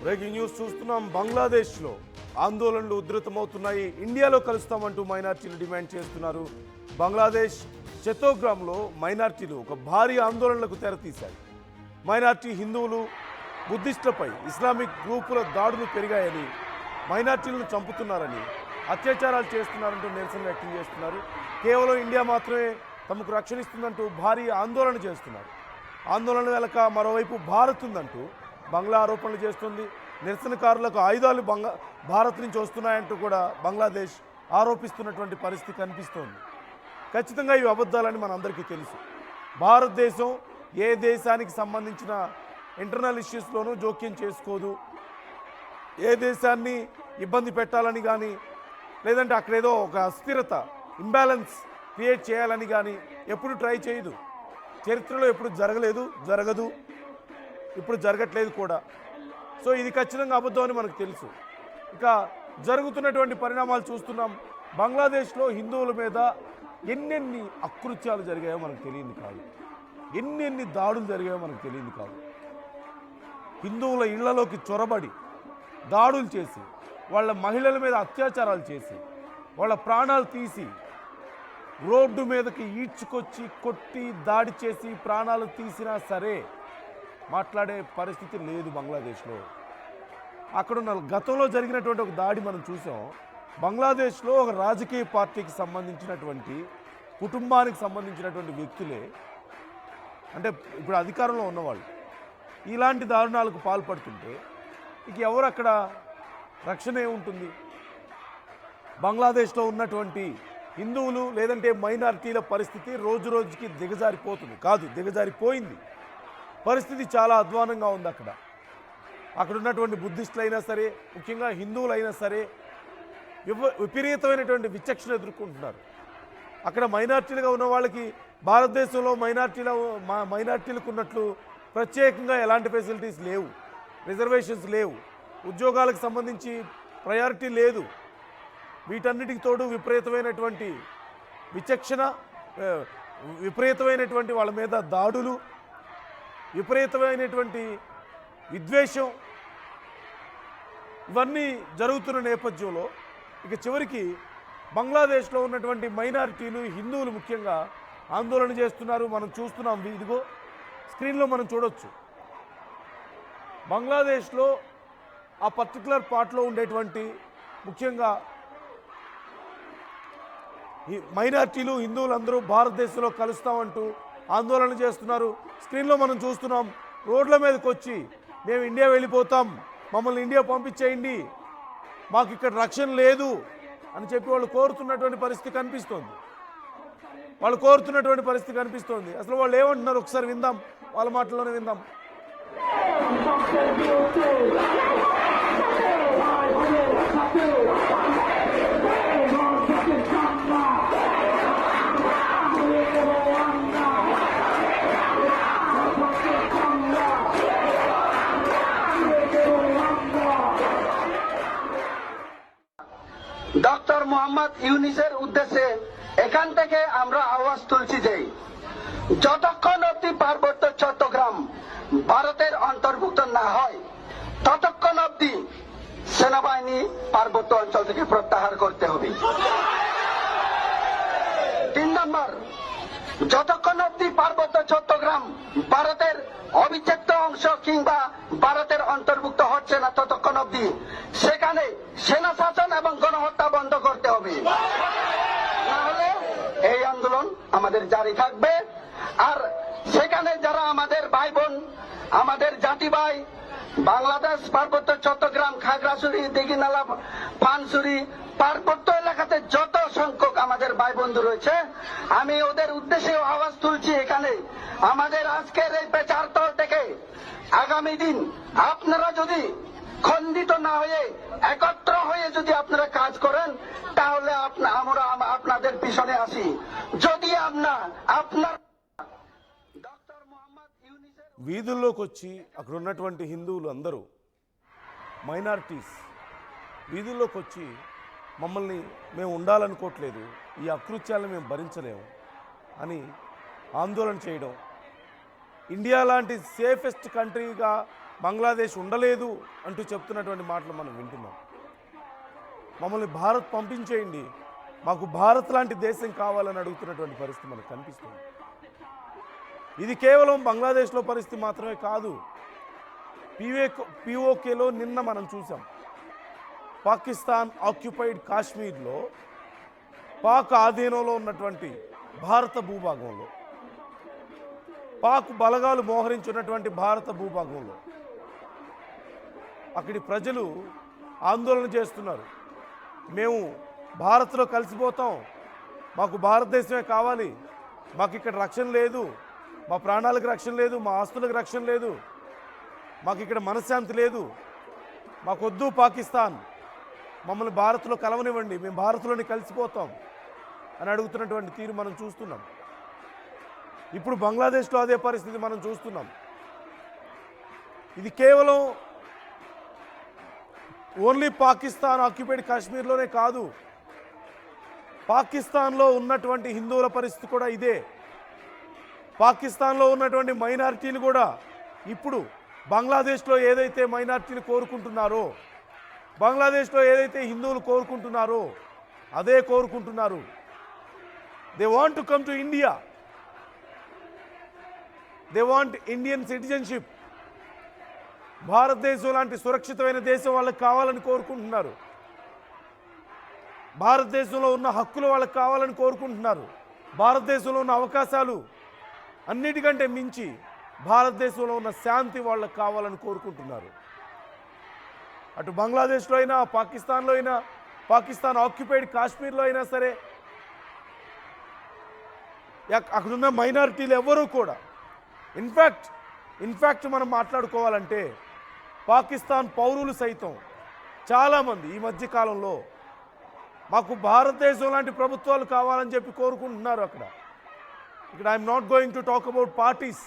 Breaking news చూస్తున్నాం. బంగ్లాదేశ్లో ఆందోళనలు ఉధృతమవుతున్నాయి. ఇండియాలో కలుస్తామంటూ మైనార్టీలు డిమాండ్ చేస్తున్నారు. బంగ్లాదేశ్ చతోగ్రామ్లో మైనార్టీలు ఒక భారీ ఆందోళనలకు తెరతీశాయి. మైనార్టీ హిందువులు బుద్ధిస్టులపై ఇస్లామిక్ గ్రూపుల దాడులు పెరిగాయని, మైనార్టీలను చంపుతున్నారని, అత్యాచారాలు చేస్తున్నారంటూ నిరసన వ్యక్తం చేస్తున్నారు. కేవలం ఇండియా మాత్రమే తమకు రక్షణ ఇస్తుందంటూ భారీ ఆందోళన చేస్తున్నారు. ఆందోళన వెనక మరోవైపు భారత్ ఉందంటూ బంగ్లా ఆరోపణలు చేస్తుంది. నిరసనకారులకు ఆయుధాలు భారత్ నుంచి వస్తున్నాయంటూ కూడా బంగ్లాదేశ్ ఆరోపిస్తున్నటువంటి పరిస్థితి కనిపిస్తోంది. ఖచ్చితంగా ఇవి అబద్ధాలని మనందరికీ తెలుసు. భారతదేశం ఏ దేశానికి సంబంధించిన ఇంటర్నల్ ఇష్యూస్లోనూ జోక్యం చేసుకోదు. ఏ దేశాన్ని ఇబ్బంది పెట్టాలని కానీ, లేదంటే అక్కడేదో ఒక అస్థిరత, ఇంబ్యాలెన్స్ క్రియేట్ చేయాలని కానీ ఎప్పుడు ట్రై చేయదు. చరిత్రలో ఎప్పుడు జరగలేదు, జరగదు, ఇప్పుడు జరగట్లేదు కూడా. సో ఇది ఖచ్చితంగా అబద్ధం అని మనకు తెలుసు. ఇక జరుగుతున్నటువంటి పరిణామాలు చూస్తున్నాం. బంగ్లాదేశ్లో హిందువుల మీద ఎన్నెన్ని అకృత్యాలు జరిగాయో మనకు తెలియదు కాదు, ఎన్నెన్ని దాడులు జరిగాయో మనకు తెలియదు కాదు. హిందువుల ఇళ్లలోకి చొరబడి దాడులు చేసి, వాళ్ళ మహిళల మీద అత్యాచారాలు చేసి, వాళ్ళ ప్రాణాలు తీసి, రోడ్డు మీదకి ఈడ్చుకొచ్చి కొట్టి దాడి చేసి ప్రాణాలు తీసినా సరే మాట్లాడే పరిస్థితి లేదు బంగ్లాదేశ్లో. అక్కడున్న గతంలో జరిగినటువంటి ఒక దాడి మనం చూసాం. బంగ్లాదేశ్లో ఒక రాజకీయ పార్టీకి సంబంధించినటువంటి కుటుంబానికి సంబంధించినటువంటి వ్యక్తులే, అంటే ఇప్పుడు అధికారంలో ఉన్నవాళ్ళు, ఇలాంటి దారుణాలకు పాల్పడుతుంటే ఇక ఎవరు అక్కడ రక్షణ ఏముంటుంది? బంగ్లాదేశ్లో ఉన్నటువంటి హిందువులు లేదంటే మైనారిటీల పరిస్థితి రోజు రోజుకి దిగజారిపోతుంది కాదు, దిగజారిపోయింది. పరిస్థితి చాలా అధ్వానంగా ఉంది. అక్కడ ఉన్నటువంటి బుద్ధిస్టులు అయినా సరే, ముఖ్యంగా హిందువులైనా సరే విపరీతమైనటువంటి విచక్షణ ఎదుర్కొంటున్నారు. అక్కడ మైనార్టీలుగా ఉన్న వాళ్ళకి భారతదేశంలో మైనార్టీలకు ఉన్నట్లు ప్రత్యేకంగా ఎలాంటి ఫెసిలిటీస్ లేవు, రిజర్వేషన్స్ లేవు, ఉద్యోగాలకు సంబంధించి ప్రయారిటీ లేదు. వీటన్నిటికి తోడు విపరీతమైనటువంటి విచక్షణ, విపరీతమైనటువంటి వాళ్ళ మీద దాడులు, విపరీతమైనటువంటి విద్వేషం, ఇవన్నీ జరుగుతున్న నేపథ్యంలో ఇక చివరికి బంగ్లాదేశ్లో ఉన్నటువంటి మైనారిటీలు, హిందువులు ముఖ్యంగా ఆందోళన చేస్తున్నారు. మనం చూస్తున్నాం, ఇదిగో స్క్రీన్లో మనం చూడొచ్చు. బంగ్లాదేశ్లో ఆ పర్టికులర్ పార్ట్లో ఉండేటువంటి ముఖ్యంగా ఈ మైనార్టీలు, హిందువులందరూ భారతదేశంలో కలుస్తామంటూ ఆందోళన చేస్తున్నారు. స్క్రీన్లో మనం చూస్తున్నాం. రోడ్ల మీదకి వచ్చి మేము ఇండియా వెళ్ళిపోతాం, మమ్మల్ని ఇండియా పంపించేయండి, మాకు ఇక్కడ రక్షణ లేదు అని చెప్పి వాళ్ళు కోరుతున్నటువంటి పరిస్థితి కనిపిస్తోంది. అసలు వాళ్ళు ఏమంటున్నారు ఒకసారి విందాం, వాళ్ళ మాటల్లోనే విందాం. ডক্টর মোহাম্মদ ইউনিসের উদ্দেশ্যে এখান থেকে আমরা আওয়াজ তুলছি যে যতক্ষণ অব্দি পার্বত্য চট্টগ্রাম ভারতের অন্তর্ভুক্ত না হয় ততক্ষণ অব্দি সেনাবাহিনী পার্বত্য অঞ্চল থেকে প্রত্যাহার করতে হবে। 3 নম্বর, যতক্ষণ অব্দি পার্বত্য চট্টগ্রাম ভারতের অবিচ্ছেদ্য অংশ কিংবা ভারতের অন্তর্ভুক্ত হচ্ছে না ততক্ষণ অব্দি সেখানে সেনা শাসন এবং গণহত্যা বন্ধ করতে হবে, না হলে এই আন্দোলন আমাদের জারি থাকবে। আর সেখানে যারা আমাদের ভাই বোন, আমাদের জাতি ভাই, বাংলাদেশ পার্বত্য চট্টগ্রাম, খাগড়াছড়ি, দিঘিনালা, পানছড়ি পার্বত্য এলাকাতে যত সংখ্যক আমাদের ভাই বন্ধু রয়েছে, আমি ওদের উদ্দেশ্যে আওয়াজ তুলছি এখানে আমাদের আজকের এই প্রচারতল থেকে আগামী দিন আপনারা যদি খণ্ডিত না হয়ে একত্র হয়ে যদি আপনারা কাজ করেন তাহলে আমরা আপনাদের পিছনে আসি। যদি আপনার వీధుల్లోకి వచ్చి అక్కడ ఉన్నటువంటి హిందువులు అందరూ, మైనారిటీస్ వీధుల్లోకి వచ్చి మమ్మల్ని మేము ఉండాలనుకోవట్లేదు, ఈ అకృత్యాలను మేము భరించలేము అని ఆందోళన చేయడం, ఇండియా లాంటి సేఫెస్ట్ కంట్రీగా బంగ్లాదేశ్ ఉండలేదు అంటూ చెప్తున్నటువంటి మాటలు మనం వింటున్నాం. మమ్మల్ని భారత్ పంపించేయండి, మాకు భారత్ లాంటి దేశం కావాలని అడుగుతున్నటువంటి పరిస్థితి మనకు కనిపిస్తుంది. ఇది కేవలం బంగ్లాదేశ్లో పరిస్థితి మాత్రమే కాదు. పిఓకేలో నిన్న మనం చూసాం, పాకిస్తాన్ ఆక్యుపైడ్ కాశ్మీర్లో పాక్ ఆధీనంలో ఉన్నటువంటి భారత భూభాగంలో, పాక్ బలగాలు మోహరించున్నటువంటి భారత భూభాగంలో అక్కడి ప్రజలు ఆందోళన చేస్తున్నారు. మేము భారత్లో కలిసిపోతాం, మాకు భారతదేశమే కావాలి, మాకు ఇక్కడ రక్షణ లేదు, మా ప్రాణాలకు రక్షణ లేదు, మా ఆస్తులకు రక్షణ లేదు, మాకు ఇక్కడ మనశ్శాంతి లేదు, మాకొద్దు పాకిస్తాన్, మమ్మల్ని భారత్లో కలవనివ్వండి, మేము భారత్లోనే కలిసిపోతాం అని అడుగుతున్నటువంటి తీరు మనం చూస్తున్నాం. ఇప్పుడు బంగ్లాదేశ్లో అదే పరిస్థితి మనం చూస్తున్నాం. ఇది కేవలం ఓన్లీ పాకిస్తాన్ ఆక్యుపైడ్ కాశ్మీర్లోనే కాదు, పాకిస్తాన్లో ఉన్నటువంటి హిందువుల పరిస్థితి కూడా ఇదే. పాకిస్తాన్లో ఉన్నటువంటి మైనారిటీలు కూడా ఇప్పుడు బంగ్లాదేశ్లో ఏదైతే మైనారిటీలు కోరుకుంటున్నారో, బంగ్లాదేశ్లో ఏదైతే హిందువులు కోరుకుంటున్నారో అదే కోరుకుంటున్నారు. They want to come to India, they want Indian citizenship. భారతదేశం లాంటి సురక్షితమైన దేశం వాళ్ళకి కావాలని కోరుకుంటున్నారు. భారతదేశంలో ఉన్న హక్కులు వాళ్ళకి కావాలని కోరుకుంటున్నారు. భారతదేశంలో ఉన్న అవకాశాలు అన్నిటికంటే మించి భారతదేశంలో ఉన్న శాంతి వాళ్ళకి కావాలని కోరుకుంటున్నారు. అటు బంగ్లాదేశ్లో అయినా, పాకిస్తాన్లో అయినా, పాకిస్తాన్ ఆక్యుపైడ్ కాశ్మీర్లో అయినా సరే, అక్కడున్న మైనారిటీలు ఎవరూ కూడా ఇన్ఫ్యాక్ట్ మనం మాట్లాడుకోవాలంటే పాకిస్తాన్ పౌరులు సైతం చాలామంది ఈ మధ్య కాలంలో మాకు భారతదేశం లాంటి ప్రభుత్వాలు కావాలని చెప్పి కోరుకుంటున్నారు. ఇక్కడ I'm not going to talk about parties,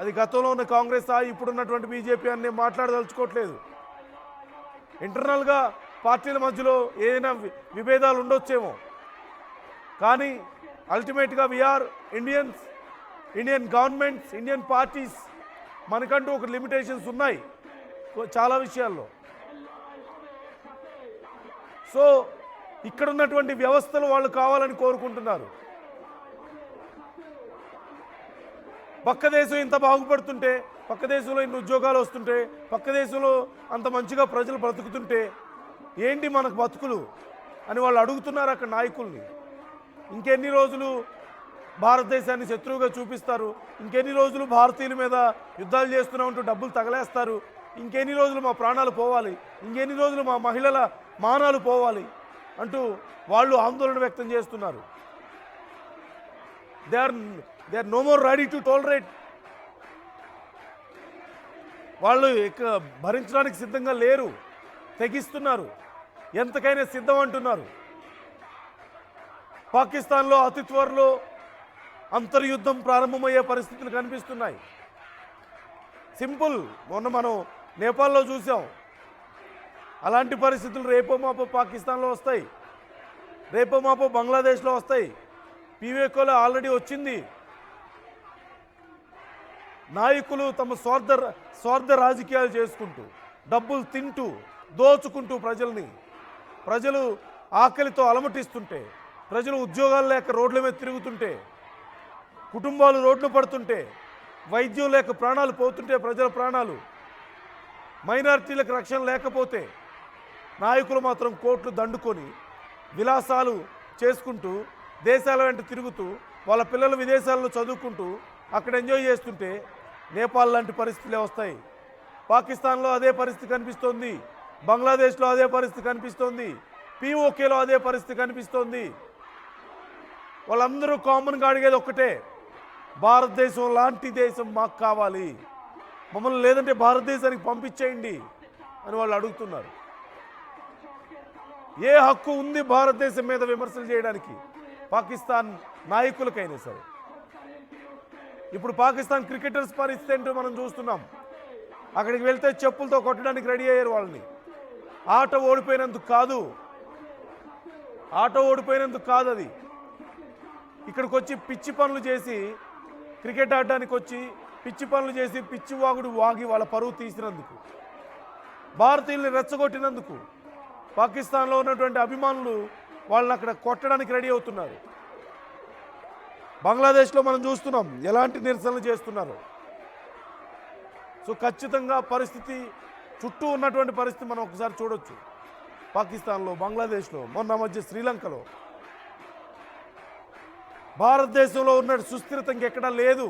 అది గతంలో ఉన్న కాంగ్రెస్ ఇప్పుడున్నటువంటి బీజేపీ అని నేను మాట్లాడదలుచుకోవట్లేదు. ఇంటర్నల్గా పార్టీల మధ్యలో ఏదైనా విభేదాలు ఉండొచ్చేమో, కానీ అల్టిమేట్గా we are Indians, Indian governments, Indian parties, మనకంటూ ఒక లిమిటేషన్స్ ఉన్నాయి చాలా విషయాల్లో. సో ఇక్కడ ఉన్నటువంటి వ్యవస్థలు వాళ్ళు కావాలని కోరుకుంటున్నారు. పక్క దేశం ఇంత బాగుపడుతుంటే, పక్క దేశంలో ఇన్ని ఉద్యోగాలు వస్తుంటే, పక్క దేశంలో అంత మంచిగా ప్రజలు బ్రతుకుతుంటే ఏంటి మనకు బతుకులు అని వాళ్ళు అడుగుతున్నారు అక్కడ నాయకుల్ని. ఇంకెన్ని రోజులు భారతదేశాన్ని శత్రువుగా చూపిస్తారు, ఇంకెన్ని రోజులు భారతీయుల మీద యుద్ధాలు చేస్తున్నామంటూ డబ్బులు తగలేస్తారు, ఇంకెన్ని రోజులు మా ప్రాణాలు పోవాలి, ఇంకెన్ని రోజులు మా మహిళల మానాలు పోవాలి అంటూ వాళ్ళు ఆందోళన వ్యక్తం చేస్తున్నారు. They are no more ready to tolerate. వాళ్ళు భరించడానికి సిద్ధంగా లేరు, తెగిస్తున్నారు, ఎంతకైనా సిద్ధం అంటున్నారు. పాకిస్తాన్లో అతి త్వరలో అంతర్యుద్ధం ప్రారంభమయ్యే పరిస్థితులు కనిపిస్తున్నాయి. సింపుల్, మొన్న మనం నేపాల్లో చూసాం. అలాంటి పరిస్థితులు రేపో మాపో పాకిస్తాన్లో వస్తాయి, రేపో మాపో బంగ్లాదేశ్లో వస్తాయి. పీవేకోలో ఆల్రెడీ వచ్చింది. నాయకులు తమ స్వార్థ రాజకీయాలు చేసుకుంటూ, డబ్బులు తింటూ, దోచుకుంటూ ప్రజలు ఆకలితో అలమటిస్తుంటే, ప్రజలు ఉద్యోగాలు లేక రోడ్ల మీద తిరుగుతుంటే, కుటుంబాలు రోడ్లు పడుతుంటే, వైద్యం లేక ప్రాణాలు పోతుంటే, ప్రజల ప్రాణాలు, మైనారిటీలకు రక్షణ లేకపోతే నాయకులు మాత్రం కోట్లు దండుకొని విలాసాలు చేసుకుంటూ, దేశాల వెంట తిరుగుతూ, వాళ్ళ పిల్లలు విదేశాల్లో చదువుకుంటూ అక్కడ ఎంజాయ్ చేస్తుంటే నేపాల్ లాంటి పరిస్థితులే వస్తాయి. పాకిస్తాన్లో అదే పరిస్థితి కనిపిస్తోంది, బంగ్లాదేశ్లో అదే పరిస్థితి కనిపిస్తోంది, పిఓకేలో అదే పరిస్థితి కనిపిస్తోంది. వాళ్ళందరూ కామన్గా అడిగేది ఒక్కటే, భారతదేశం లాంటి దేశం మాకు కావాలి, మమ్మల్ని లేదంటే భారతదేశానికి పంపించేయండి అని వాళ్ళు అడుగుతున్నారు. ఏ హక్కు ఉంది భారతదేశం మీద విమర్శలు చేయడానికి పాకిస్తాన్ నాయకులకైనా సరే? ఇప్పుడు పాకిస్తాన్ క్రికెటర్స్ పరిస్థితి ఏంటో మనం చూస్తున్నాం. అక్కడికి వెళ్తే చెప్పులతో కొట్టడానికి రెడీ అయ్యారు వాళ్ళని. ఆట ఓడిపోయినందుకు కాదు అది. ఇక్కడికి వచ్చి పిచ్చి పనులు చేసి క్రికెట్ ఆడడానికి వచ్చి పిచ్చి పనులు చేసి పిచ్చి వాగుడు వాగి వాళ్ళ పరువు తీసినందుకు, భారతీయుల్ని రెచ్చగొట్టినందుకు పాకిస్తాన్లో ఉన్నటువంటి అభిమానులు వాళ్ళని అక్కడ కొట్టడానికి రెడీ అవుతున్నారు. బంగ్లాదేశ్లో మనం చూస్తున్నాం ఎలాంటి నిరసనలు చేస్తున్నారు. సో ఖచ్చితంగా పరిస్థితి చుట్టూ ఉన్నటువంటి పరిస్థితి మనం ఒకసారి చూడొచ్చు. పాకిస్తాన్లో, బంగ్లాదేశ్లో, మొన్న మధ్య శ్రీలంకలో. భారతదేశంలో ఉన్న సుస్థిరత ఇంకెక్కడా లేదు.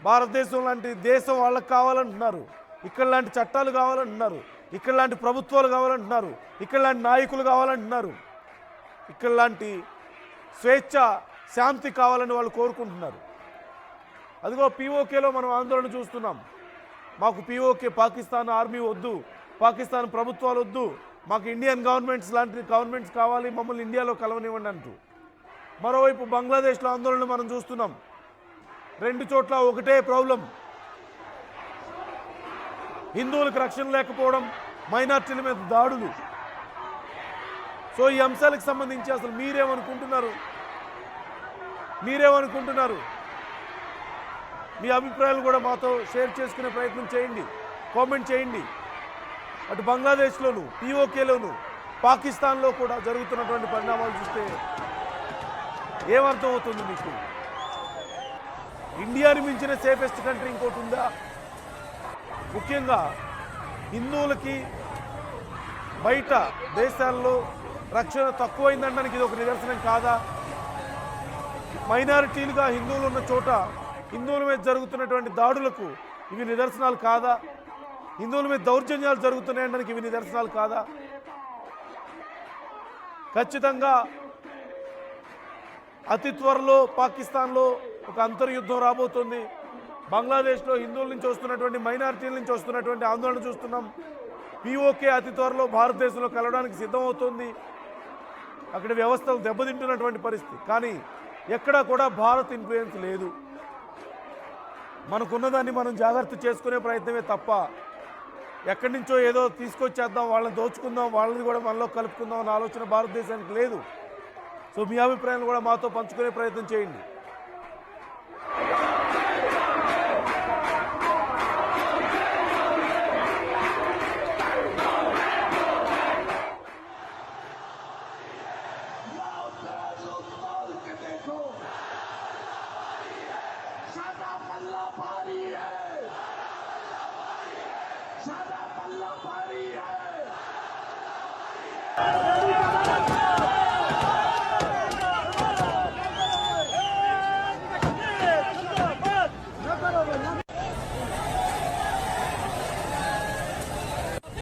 భారతదేశం లాంటి దేశం వాళ్ళకి కావాలంటున్నారు, ఇక్కడ లాంటి చట్టాలు కావాలంటున్నారు, ఇక్కడ లాంటి ప్రభుత్వాలు కావాలంటున్నారు, ఇక్కడ లాంటి నాయకులు కావాలంటున్నారు, ఇక్కడ లాంటి స్వేచ్ఛ శాంతి కావాలని వాళ్ళు కోరుకుంటున్నారు. అదిగో పీఓకేలో మనం ఆందోళన చూస్తున్నాం. మాకు పీఓకే పాకిస్తాన్ ఆర్మీ వద్దు, పాకిస్తాన్ ప్రభుత్వాలు వద్దు, మాకు ఇండియన్ గవర్నమెంట్స్ లాంటి గవర్నమెంట్స్ కావాలి, మమ్మల్ని ఇండియాలో కలవనివ్వండి అంటూ. మరోవైపు బంగ్లాదేశ్లో ఆందోళన మనం చూస్తున్నాం. రెండు చోట్ల ఒకటే ప్రాబ్లం, హిందువులకు రక్షణ లేకపోవడం, మైనార్టీల మీద దాడులు. సో ఈ అంశాలకు సంబంధించి అసలు మీరేమనుకుంటున్నారు? మీ అభిప్రాయాలు కూడా మాతో షేర్ చేసుకునే ప్రయత్నం చేయండి, కామెంట్ చేయండి. అటు బంగ్లాదేశ్లోను, పీఓకేలోను, పాకిస్తాన్లో కూడా జరుగుతున్నటువంటి పరిణామాలు చూస్తే ఏమర్థం అవుతుంది మీకు? ఇండియాని మించిన సేఫెస్ట్ కంట్రీ ఇంకోటి ఉందా? ముఖ్యంగా హిందువులకి బయట దేశాల్లో రక్షణ తక్కువైందనడానికి ఇది ఒక నిదర్శనం కాదా? మైనారిటీలుగా హిందువులు ఉన్న చోట హిందువుల మీద జరుగుతున్నటువంటి దాడులకు ఇవి నిదర్శనాలు కాదా? హిందువుల మీద దౌర్జన్యాలు జరుగుతున్నాయనడానికి ఇవి నిదర్శనాలు కాదా? ఖచ్చితంగా అతి త్వరలో పాకిస్తాన్లో ఒక అంతర్యుద్ధం రాబోతుంది. బంగ్లాదేశ్లో హిందువుల నుంచి వస్తున్నటువంటి, మైనారిటీల నుంచి వస్తున్నటువంటి ఆందోళన చూస్తున్నాం. పీఓకే అతి త్వరలో భారతదేశంలో కలవడానికి సిద్ధమవుతుంది. అక్కడ వ్యవస్థలు దెబ్బతింటున్నటువంటి పరిస్థితి. కానీ ఎక్కడా కూడా భారత్ ఇన్ఫ్లుయెన్స్ లేదు. మనకున్నదాన్ని మనం జాగ్రత్త చేసుకునే ప్రయత్నమే తప్ప ఎక్కడి నుంచో ఏదో తీసుకొచ్చేద్దాం, వాళ్ళని దోచుకుందాం, వాళ్ళని కూడా మనలో కలుపుకుందాం అన్న ఆలోచన భారతదేశానికి లేదు. సో మీ అభిప్రాయాలు కూడా మాతో పంచుకునే ప్రయత్నం చేయండి. सादा पल्ला भारी है